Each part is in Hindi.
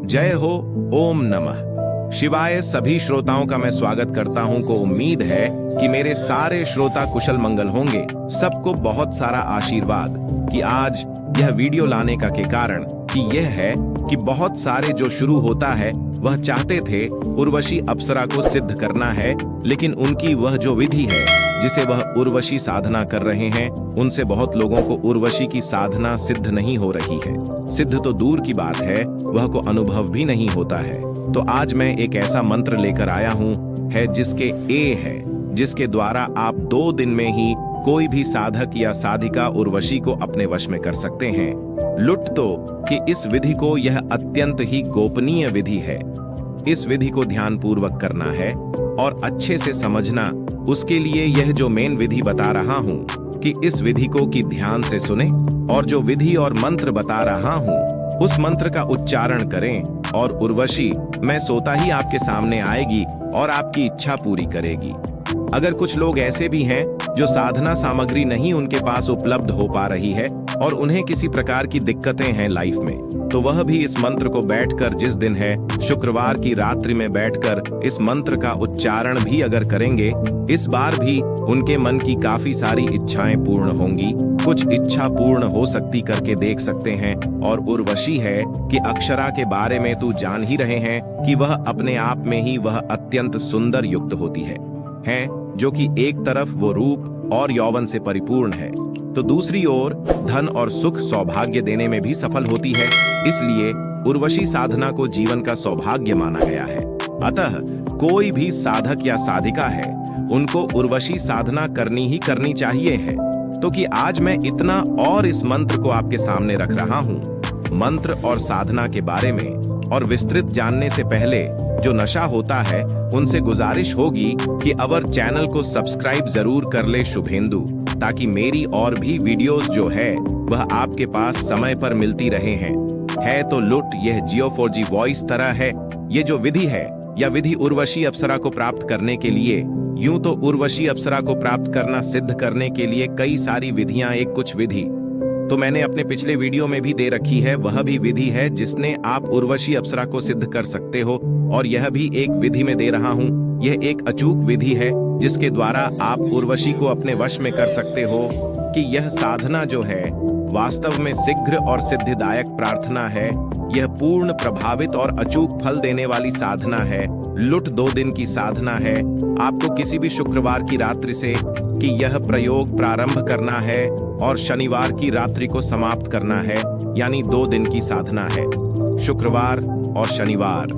जय हो। ओम नमः शिवाय। सभी श्रोताओं का मैं स्वागत करता हूं। को उम्मीद है कि मेरे सारे श्रोता कुशल मंगल होंगे। सबको बहुत सारा आशीर्वाद। कि आज यह वीडियो लाने का के कारण कि यह है कि बहुत सारे जो शुरू होता है वह चाहते थे उर्वशी अप्सरा को सिद्ध करना है, लेकिन उनकी वह जो विधि है जिसे वह उर्वशी साधना कर रहे हैं, उनसे बहुत लोगों को उर्वशी की साधना सिद्ध नहीं हो रही है। सिद्ध तो दूर की बात है, वह को अनुभव भी नहीं होता है। तो आज मैं एक ऐसा मंत्र लेकर आया हूं है जिसके ए है, जिसके द्वारा आप 2 दिन में ही कोई भी साधक या साधिका उर्वशी को अपने वश में कर सकते हैं। लुट तो कि इस विधि को यह अत्यंत ही गोपनीय विधि है। इस विधि को ध्यान पूर्वक करना है और अच्छे से समझना। उसके लिए यह जो मेन विधि बता रहा हूं कि इस विधि को की ध्यान से सुने और जो विधि और मंत्र बता रहा हूं उस मंत्र का उच्चारण करें और उर्वशी मैं सोता ही आपके सामने आएगी और आपकी इच्छा पूरी करेगी। अगर कुछ लोग ऐसे भी हैं जो साधना सामग्री नहीं उनके पास उपलब्ध हो पा रही है और उन्हें किसी प्रकार की दिक्कतें हैं लाइफ में, तो वह भी इस मंत्र को बैठकर, जिस दिन है शुक्रवार की रात्रि में बैठकर इस मंत्र का उच्चारण भी अगर करेंगे, इस बार भी उनके मन की काफी सारी इच्छाएं पूर्ण होंगी। कुछ इच्छा पूर्ण हो सकती करके देख सकते हैं। और उर्वशी है कि अक्षरा के बारे में तो जान ही रहे हैं कि वह अपने आप में ही वह अत्यंत सुंदर युक्त होती है जो कि एक तरफ वो रूप और यौवन से परिपूर्ण है, तो दूसरी ओर धन और सुख सौभाग्य देने में भी सफल होती है। इसलिए उर्वशी साधना को जीवन का सौभाग्य माना गया है। अतः कोई भी साधक या साधिका है, उनको उर्वशी साधना करनी ही करनी चाहिए है। तो कि आज मैं इतना और इस मंत्र को आपके सामने रख रहा हूं। मंत्र और साधना के बारे में और विस्तृत जानने से पहले जो नशा होता है, उनसे गुजारिश होगी कि अवर चैनल को सब्सक्राइब जरूर कर ले शुभेंदु, ताकि मेरी और भी वीडियोस जो है वह आपके पास समय पर मिलती रहे हैं। है तो लुट यह जियो 4G वॉइस तरह है। ये जो विधि है या विधि उर्वशी अप्सरा को प्राप्त करने के लिए, यूं तो उर्वशी अप्सरा को प्राप्त करना सिद्ध करने के लिए कई सारी विधियां, एक कुछ विधि तो मैंने अपने पिछले वीडियो में भी दे रखी है। वह भी विधि है जिसने आप उर्वशी अप्सरा को सिद्ध कर सकते हो, और यह भी एक विधि में दे रहा हूं। यह एक अचूक विधि है जिसके द्वारा आप उर्वशी को अपने वश में कर सकते हो। कि यह साधना जो है वास्तव में शीघ्र और सिद्धिदायक प्रार्थना है। यह पूर्ण प्रभावित और अचूक फल देने वाली साधना है। लुट 2 दिन की साधना है। आपको किसी भी शुक्रवार की रात्रि से कि यह प्रयोग प्रारंभ करना है और शनिवार की रात्रि को समाप्त करना है, यानी 2 दिन की साधना है। शुक्रवार और शनिवार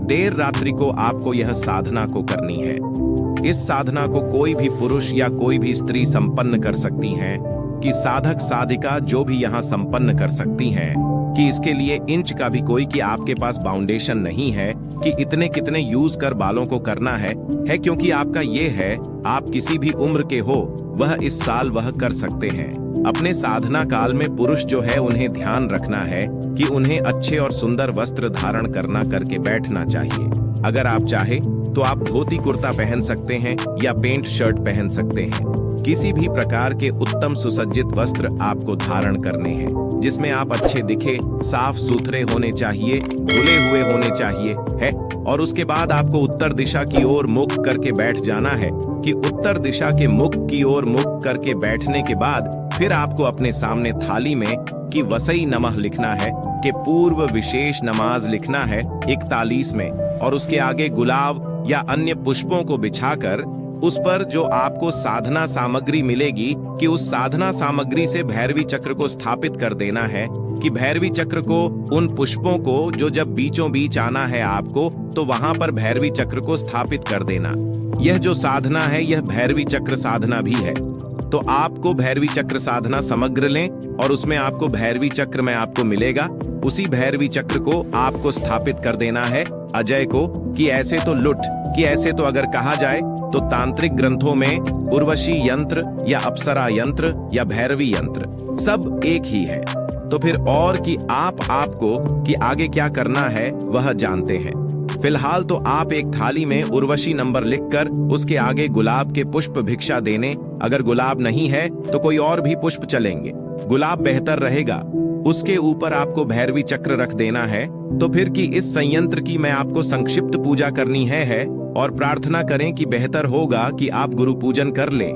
देर रात्रि को आपको यह साधना को करनी है। इस साधना को कोई भी पुरुष या कोई भी स्त्री संपन्न कर सकती हैं, कि साधक साधिका जो भी यहाँ संपन्न कर सकती हैं। कि इसके लिए इंच का भी कोई कि आपके पास बाउंडेशन नहीं है कि इतने कितने यूज कर बालों को करना है, क्योंकि आपका ये है, आप किसी भी उम्र के हो वह इस साल वह कर सकते हैं। अपने साधना काल में पुरुष जो है उन्हें ध्यान रखना है कि उन्हें अच्छे और सुंदर वस्त्र धारण करना करके बैठना चाहिए। अगर आप चाहे तो आप धोती कुर्ता पहन सकते हैं या पेंट शर्ट पहन सकते हैं। किसी भी प्रकार के उत्तम सुसज्जित वस्त्र आपको धारण करने हैं, जिसमें आप अच्छे दिखे, साफ सुथरे होने चाहिए, धुले हुए होने चाहिए है। और उसके बाद आपको उत्तर दिशा की ओर मुख करके बैठ जाना है। कि उत्तर दिशा के मुख की ओर मुख करके बैठने के बाद फिर आपको अपने सामने थाली में कि वसई नमः लिखना है, कि पूर्व विशेष नमाज लिखना है 41 में, और उसके आगे गुलाब या अन्य पुष्पों को बिछाकर उस पर जो आपको साधना सामग्री मिलेगी, कि उस साधना सामग्री से भैरवी चक्र को स्थापित कर देना है। कि भैरवी चक्र को, उन पुष्पों को जो जब बीचों बीच आना है आपको, तो वहां पर भैरवी चक्र को स्थापित कर देना। यह जो साधना है यह भैरवी चक्र साधना भी है। तो आपको भैरवी चक्र साधना समग्र लें और उसमें आपको भैरवी चक्र में आपको मिलेगा। उसी भैरवी चक्र को आपको स्थापित कर देना है अजय को। कि ऐसे तो लुट, कि ऐसे तो अगर कहा जाए तो तांत्रिक ग्रंथों में उर्वशी यंत्र या अप्सरा यंत्र या भैरवी यंत्र सब एक ही है। तो फिर और कि आपको कि आगे क्या करना है वह जानते हैं। फिलहाल तो आप एक थाली में उर्वशी नंबर लिखकर उसके आगे गुलाब के पुष्प भिक्षा देने। अगर गुलाब नहीं है तो कोई और भी पुष्प चलेंगे, गुलाब बेहतर रहेगा। उसके ऊपर आपको भैरवी चक्र रख देना है तो फिर कि इस संयंत्र की मैं आपको संक्षिप्त पूजा करनी है और प्रार्थना करें कि बेहतर होगा कि आप गुरु पूजन कर लें।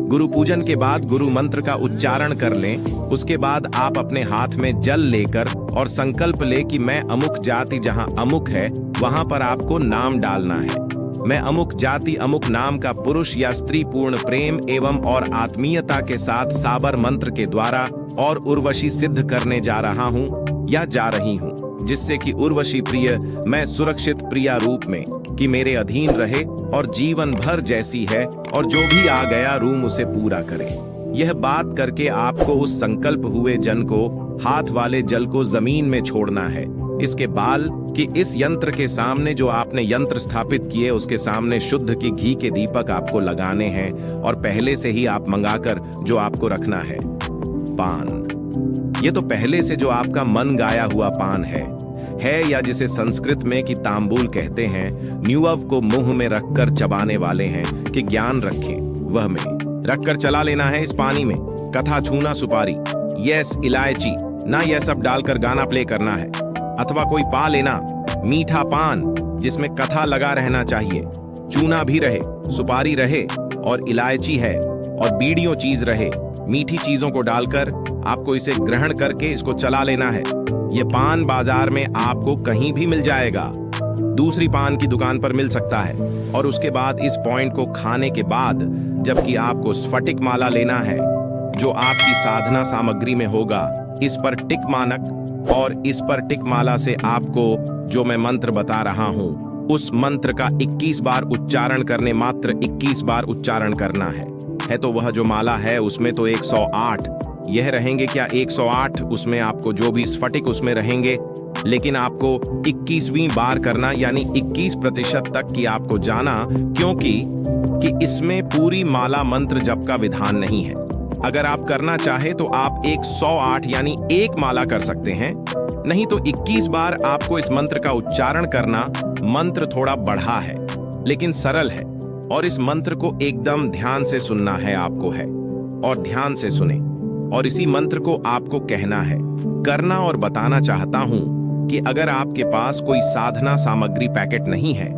गुरु पूजन के बाद गुरु मंत्र का उच्चारण कर लें। उसके बाद आप अपने हाथ में जल लेकर और संकल्प ले कि मैं अमुक जाति, जहां अमुक है वहां पर आपको नाम डालना है। मैं अमुक जाति अमुक नाम का पुरुष या स्त्री पूर्ण प्रेम एवं और आत्मीयता के साथ साबर मंत्र के द्वारा और उर्वशी सिद्ध करने जा रहा हूं या जा रही हूं, जिससे कि उर्वशी प्रिय मैं सुरक्षित प्रिया रूप में कि मेरे अधीन रहे और जीवन भर जैसी है और जो भी आ गया रूम उसे पूरा करे। यह बात करके आपको उस संकल्प हुए जन को हाथ वाले जल को जमीन में छोड़ना है। इसके बाल कि इस यंत्र के सामने जो आपने यंत्र स्थापित किए उसके सामने शुद्ध की घी के दीपक आपको लगाने हैं और पहले से ही आप मंगाकर जो आपको रखना है पान। ये तो पहले से जो आपका मन गाया हुआ पान है या जिसे संस्कृत में कि तांबूल कहते हैं, न्यूअव को मुंह में रखकर चबाने वाले हैं कि ज्ञान रखें, वह में रखकर चला लेना है इस पानी में। कथा छूना सुपारी, यस इलायची ना, यह सब डालकर गाना प्ले करना है। अथवा कोई पा लेना मीठा पान जिसमें कथा लगा रहना चाहिए, चूना भी रहे, सुपारी रहे और इलायची है और बीड़ियों चीज रहे। मीठी चीजों को डालकर आपको इसे ग्रहण करके इसको चला लेना है। यह पान बाजार में आपको कहीं भी मिल जाएगा, दूसरी पान की दुकान पर मिल सकता है। और उसके बाद इस पॉइंट को खाने के बाद जबकि आपको स्फटिक माला लेना है जो आपकी साधना सामग्री में होगा, इस पर टिक मानक और इस पर टिक माला से आपको जो मैं मंत्र बता रहा हूं उस मंत्र का 21 बार उच्चारण करने, मात्र 21 बार उच्चारण करना है। तो वह जो माला है उसमें तो 108 यह रहेंगे क्या 108 उसमें आपको जो भी स्फटिक उसमें रहेंगे, लेकिन आपको 21वीं बार करना यानी 21% तक की आपको जाना, क्योंकि इसमें पूरी माला मंत्र जप का विधान नहीं है। अगर आप करना चाहे तो आप 108 यानी एक माला कर सकते हैं, नहीं तो 21 बार आपको इस मंत्र का उच्चारण करना। मंत्र थोड़ा बढ़ा है लेकिन सरल है और इस मंत्र को एकदम ध्यान से सुनना है आपको है, और ध्यान से सुने और इसी मंत्र को आपको कहना है, करना। और बताना चाहता हूं कि अगर आपके पास कोई साधना सामग्री पैकेट नहीं है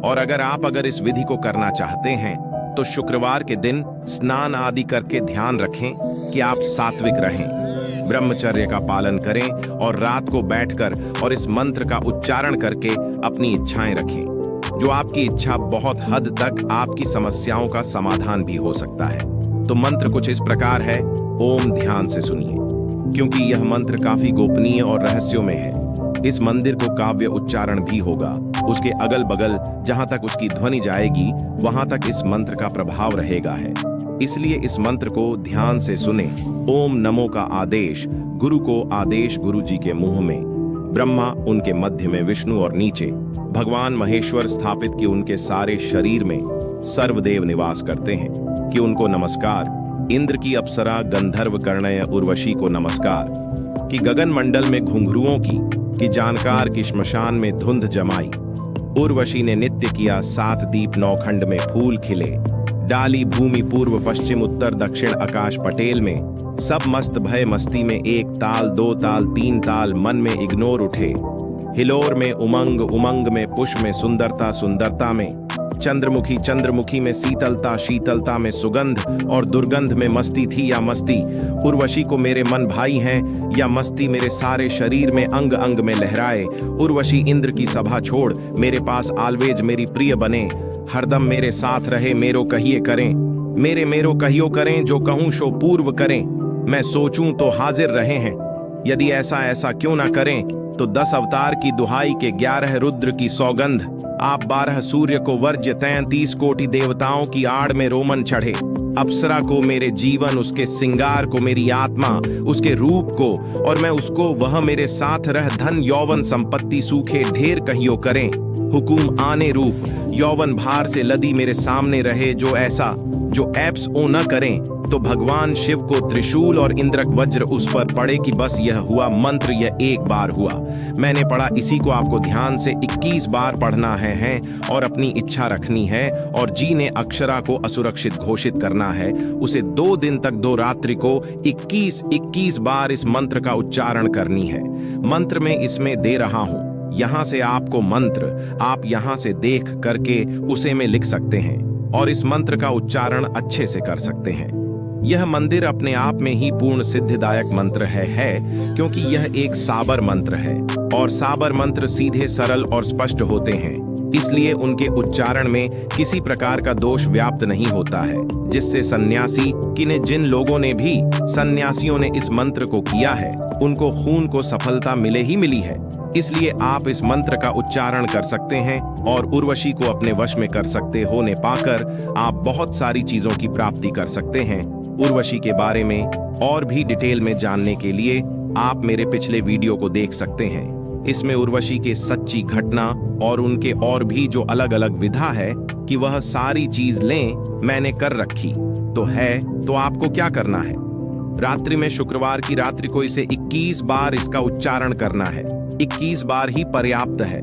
और अगर इस विधि को करना चाहते हैं तो शुक्रवार के दिन स्नान आदि करके ध्यान रखें कि आप सात्विक रहें, ब्रह्मचर्य का पालन करें और रात को बैठकर और इस मंत्र का उच्चारण करके अपनी इच्छाएं रखें। जो आपकी इच्छा बहुत हद तक आपकी समस्याओं का समाधान भी हो सकता है। तो मंत्र कुछ इस प्रकार है, ओम ध्यान से सुनिए, क्योंकि यह मंत्र काफी गोपनीय और रहस्यों में है। इस मंदिर को काव्य उच्चारण भी होगा, उसके अगल बगल जहां तक उसकी ध्वनि जाएगी वहां तक इस मंत्र का प्रभाव रहेगा है। इसलिए इस मंत्र को ध्यान से सुने। ओम नमो का आदेश गुरु को आदेश गुरु जी के मुंह में, ब्रह्मा उनके मध्य में, विष्णु और नीचे भगवान महेश्वर स्थापित कि उनके सारे शरीर में सर्वदेव निवास करते हैं कि उनको नमस्कार। इंद्र की अप्सरा गंधर्व कर्णय उर्वशी को नमस्कार कि गगन मंडल में घुंघरुओं की जानकार की श्मशान में धुंध जमाई। उर्वशी ने नित्य किया 7 दीप 9 खंड में फूल खिले, डाली भूमि पूर्व पश्चिम उत्तर दक्षिण आकाश पटेल में, सब मस्त भय मस्ती में 1 ताल 2 ताल 3 ताल मन में इग्नोर उठे, हिलोर में उमंग उमंग में पुष में सुंदरता सुंदरता में, चंद्रमुखी चंद्रमुखी में शीतलता शीतलता में सुगंध और दुर्गंध में मस्ती थी या मस्ती। उर्वशी को मेरे मन भाई हैं या मस्ती मेरे सारे शरीर में अंग अंग में लहराए। उर्वशी इंद्र की सभा छोड़ मेरे पास आलवेज मेरी प्रिय बने, हरदम मेरे साथ रहे मेरो कहिए करें, मेरे मेरो कहियो करें, जो कहूं सो पूर्व करें, मैं सोचूं तो हाजिर रहे हैं, यदि ऐसा ऐसा क्यों ना करें, तो 10 अवतार की दुहाई के 11 रुद्र की सौगंध, आप 12 सूर्य को वर्ज्य 33 कोटि देवताओं की आड़ में रोमन चढ़े, अप्सरा को मेरे जीवन, उसके सिंगार को मेरी आत्मा, उसके रूप को और मैं उसको, वह मेरे साथ रह धन यौवन संपत्ति सूखे ढेर कहियो करें, हुकुम आने रूप यौवन भार से लदी मेरे सामने रहे, जो ऐसा जो ऐप्स ओ न करें, तो भगवान शिव को त्रिशूल और इंद्रक वज्र उस पर पड़े कि बस यह हुआ मंत्र, यह एक बार हुआ, मैंने पढ़ा, इसी को आपको ध्यान से 21 बार पढ़ना है और अपनी इच्छा रखनी है। और जी ने अक्षरा को असुरक्षित घोषित करना है, उसे 2 दिन तक 2 रात्रि को 21 बार इस मंत्र का उच्चारण करनी है। मंत्र में इसमें दे रहा हूं यहाँ से आपको मंत्र आप यहाँ से देख करके उसे में लिख सकते हैं और इस मंत्र का उच्चारण अच्छे से कर सकते हैं। यह मंदिर अपने आप में ही पूर्ण सिद्धिदायक मंत्र है क्योंकि यह एक साबर मंत्र है और साबर मंत्र सीधे सरल और स्पष्ट होते हैं, इसलिए उनके उच्चारण में किसी प्रकार का दोष व्याप्त नहीं होता है, जिससे सन्यासी जिन लोगों ने भी सन्यासियों ने इस मंत्र को किया है उनको खून को सफलता मिले ही मिली है। इसलिए आप इस मंत्र का उच्चारण कर सकते हैं और उर्वशी को अपने वश में कर सकते होने पाकर आप बहुत सारी चीजों की प्राप्ति कर सकते हैं। उर्वशी के बारे में और भी डिटेल में जानने के लिए आप मेरे पिछले वीडियो को देख सकते हैं। इसमें उर्वशी के सच्ची घटना और उनके और भी जो अलग अलग विधा है कि वह सारी चीज लें मैंने कर रखी तो आपको क्या करना है, रात्रि में शुक्रवार की रात्रि को इसे 21 बार इसका उच्चारण करना है। 21 बार ही पर्याप्त है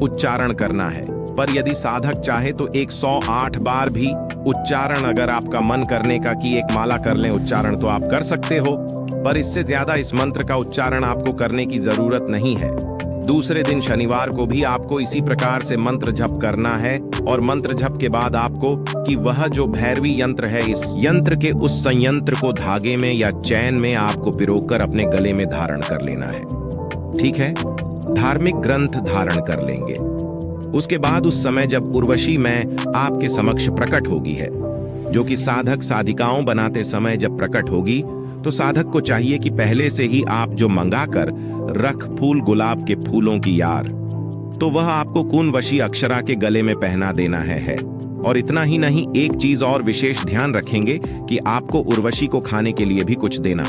उच्चारण करना है, पर यदि साधक चाहे तो 108 बार भी उच्चारण अगर आपका मन करने का कि एक माला कर लें उच्चारण तो आप कर सकते हो, पर इससे ज्यादा इस मंत्र का उच्चारण आपको करने की जरूरत नहीं है। दूसरे दिन शनिवार को भी आपको इसी प्रकार से मंत्र जप करना है और मंत्र जप के बाद आपको कि वह जो भैरवी यंत्र है इस यंत्र के उस संयंत्र को धागे में या चैन में आपको पिरोकर अपने गले में धारण कर लेना है। ठीक है, धार्मिक ग्रंथ धारण कर लेंगे। उसके बाद उस समय जब उर्वशी मैं आपके समक्ष प्रकट होगी है, जो कि साधक साधिकाओं बनाते समय जब प्रकट होगी तो साधक को चाहिए कि पहले से ही आप जो मंगाकर रख फूल गुलाब के फूलों की यार, तो वह आपको कुनवशी अक्षरा के गले में पहना देना है। और इतना ही नहीं, एक चीज और विशेष ध्यान रखेंगे कि आपको उर्वशी को खाने के लिए भी कुछ देना।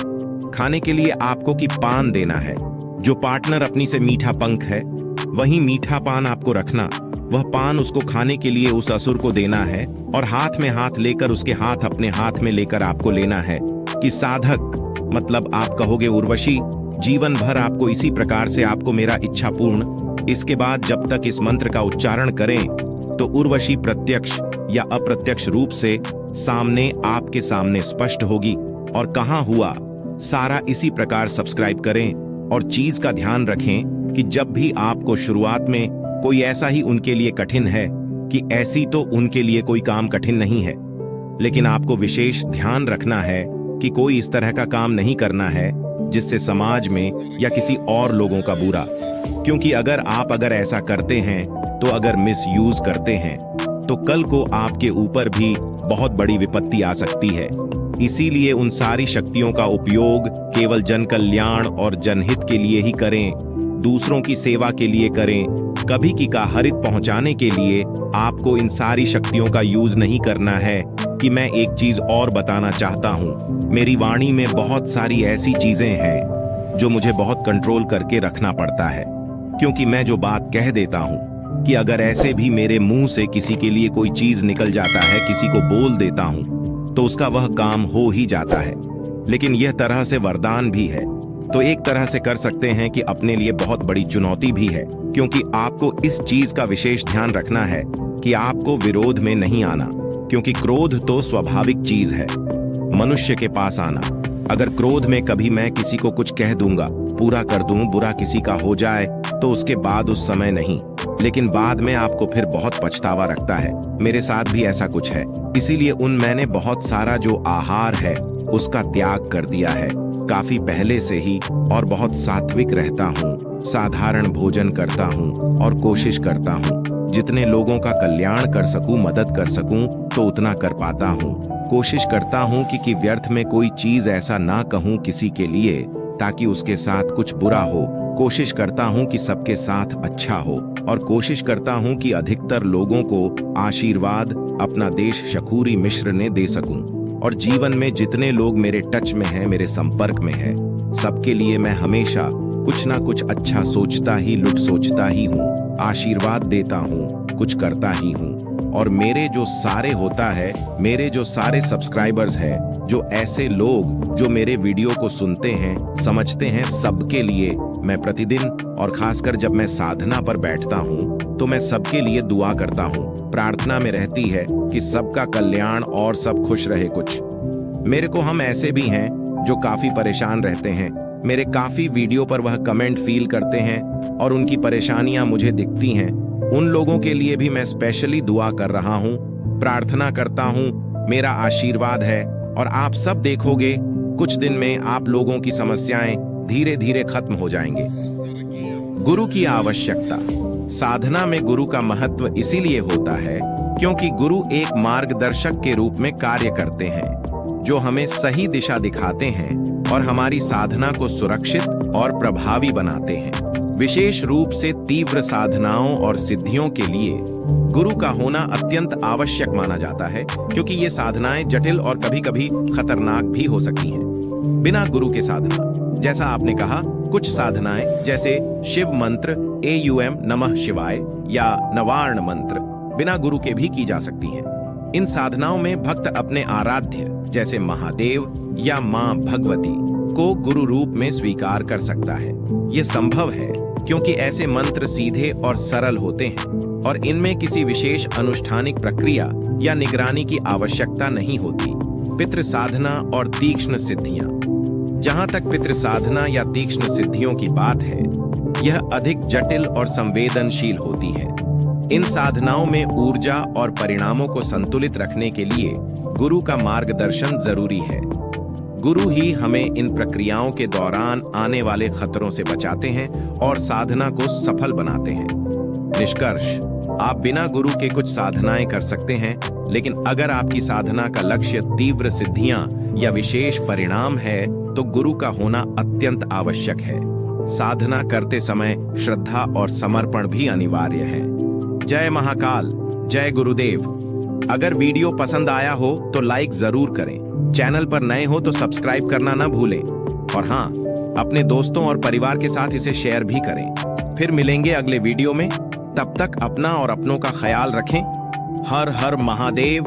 खाने के लिए आपको कि पान देना है। जो पार्टनर अपनी से मीठा पंख है वही मीठा पान आपको रखना, वह पान उसको खाने के लिए उस असुर को देना है और हाथ में हाथ लेकर उसके हाथ अपने हाथ में लेकर आपको लेना है कि साधक मतलब आप कहोगे उर्वशी जीवन भर आपको इसी प्रकार से आपको मेरा इच्छा पूर्ण। इसके बाद जब तक इस मंत्र का उच्चारण करें तो उर्वशी प्रत्यक्ष या अप्रत्यक्ष रूप से सामने आपके सामने स्पष्ट होगी। और कहाँ हुआ सारा इसी प्रकार सब्सक्राइब करें और चीज का ध्यान रखें कि जब भी आपको शुरुआत में कोई ऐसा ही उनके लिए कठिन है कि ऐसी तो उनके लिए कोई काम कठिन नहीं है, लेकिन आपको विशेष ध्यान रखना है कि कोई इस तरह का काम नहीं करना है जिससे समाज में या किसी और लोगों का बुरा, क्योंकि अगर ऐसा करते हैं तो अगर मिसयूज करते हैं तो कल को आपके ऊपर भी बहुत बड़ी विपत्ति आ सकती है। इसीलिए उन सारी शक्तियों का उपयोग केवल जन कल्याण और जनहित के लिए ही करें, दूसरों की सेवा के लिए करें। कभी की का हरित पहुंचाने के लिए आपको इन सारी शक्तियों का यूज नहीं करना है। कि मैं एक चीज और बताना चाहता हूं, मेरी वाणी में बहुत सारी ऐसी चीजें हैं जो मुझे बहुत कंट्रोल करके रखना पड़ता है, क्योंकि मैं जो बात कह देता हूं कि अगर ऐसे भी मेरे मुंह से किसी के लिए कोई चीज निकल जाता है, किसी को बोल देता हूं तो उसका वह काम हो ही जाता है। लेकिन यह तरह से वरदान भी है, तो एक तरह से कर सकते हैं कि अपने लिए बहुत बड़ी चुनौती भी है, क्योंकि आपको इस चीज का विशेष ध्यान रखना है कि आपको विरोध में नहीं आना, क्योंकि क्रोध तो स्वाभाविक चीज है मनुष्य के पास आना। अगर क्रोध में कभी मैं किसी को कुछ कह दूंगा, पूरा कर दूं, बुरा किसी का हो जाए तो उसके बाद उस समय नहीं, लेकिन बाद में आपको फिर बहुत पछतावा रखता है। मेरे साथ भी ऐसा कुछ है, इसीलिए मैंने बहुत सारा जो आहार है उसका त्याग कर दिया है काफी पहले से ही, और बहुत सात्विक रहता हूँ, साधारण भोजन करता हूँ और कोशिश करता हूँ जितने लोगों का कल्याण कर सकूं, मदद कर सकूं तो उतना कर पाता हूं। कोशिश करता हूं कि व्यर्थ में कोई चीज ऐसा ना कहूं किसी के लिए ताकि उसके साथ कुछ बुरा हो। कोशिश करता हूं कि सबके साथ अच्छा हो और कोशिश करता हूं कि अधिकतर लोगों को आशीर्वाद अपना देश शखूरी मिश्र ने दे सकूं। और जीवन में जितने लोग मेरे टच में हैं, मेरे संपर्क में हैं, सबके लिए मैं हमेशा कुछ ना कुछ अच्छा सोचता ही हूँ, आशीर्वाद देता हूँ, कुछ करता ही हूँ। और मेरे जो सारे होता है, मेरे जो सारे सब्सक्राइबर्स हैं, जो ऐसे लोग जो मेरे वीडियो को सुनते हैं, समझते हैं, सबके लिए मैं प्रतिदिन और खासकर जब मैं साधना पर बैठता हूँ तो मैं सबके लिए दुआ करता हूँ। प्रार्थना में रहती है कि सबका कल्याण और सब खुश रहे। कुछ मेरे को हम ऐसे भी हैं जो काफी परेशान रहते हैं, मेरे काफी वीडियो पर वह कमेंट फील करते हैं और उनकी परेशानियां मुझे दिखती हैं, उन लोगों के लिए भी मैं स्पेशली दुआ कर रहा हूं, प्रार्थना करता हूं। मेरा आशीर्वाद है और आप सब देखोगे कुछ दिन में आप लोगों की समस्याएं धीरे धीरे खत्म हो जाएंगे। गुरु की आवश्यकता। साधना में गुरु का महत्व इसीलिए होता है क्योंकि गुरु एक मार्गदर्शक के रूप में कार्य करते हैं, जो हमें सही दिशा दिखाते हैं और हमारी साधना को सुरक्षित और प्रभावी बनाते हैं। विशेष रूप से तीव्र साधनाओं और सिद्धियों के लिए गुरु का होना अत्यंत आवश्यक माना जाता है, क्योंकि ये साधनाएं जटिल और कभी-कभी खतरनाक भी हो सकती हैं। बिना गुरु के साधना, जैसा आपने कहा, कुछ साधनाएं जैसे शिव मंत्र AUM नमः शिवाय या नवार्ण मंत्र बिना गुरु के भी की जा सकती हैं। इन साधनाओं में भक्त अपने आराध्य जैसे महादेव या मां भगवती को गुरु रूप में स्वीकार कर सकता है। यह संभव है क्योंकि ऐसे मंत्र सीधे और सरल होते हैं और इनमें किसी विशेष अनुष्ठानिक प्रक्रिया या निगरानी की आवश्यकता नहीं होती। पितृ साधना और तीक्ष्ण सिद्धियां। जहां तक पितृ साधना या तीक्ष्ण सिद्धियों की बात है, यह अधिक जटिल और संवेदनशील होती है। इन साधनाओं में ऊर्जा और परिणामों को संतुलित रखने के लिए गुरु का मार्गदर्शन जरूरी है। गुरु ही हमें इन प्रक्रियाओं के दौरान आने वाले खतरों से बचाते हैं और साधना को सफल बनाते हैं। निष्कर्ष, आप बिना गुरु के कुछ साधनाएं कर सकते हैं, लेकिन अगर आपकी साधना का लक्ष्य तीव्र सिद्धियां या विशेष परिणाम है, तो गुरु का होना अत्यंत आवश्यक है। साधना करते समय श्रद्धा और समर्पण भी अनिवार्य है। जय महाकाल, जय गुरुदेव। अगर वीडियो पसंद आया हो तो लाइक जरूर करें, चैनल पर नए हो तो सब्सक्राइब करना ना भूलें और हाँ, अपने दोस्तों और परिवार के साथ इसे शेयर भी करें। फिर मिलेंगे अगले वीडियो में, तब तक अपना और अपनों का ख्याल रखें। हर हर महादेव।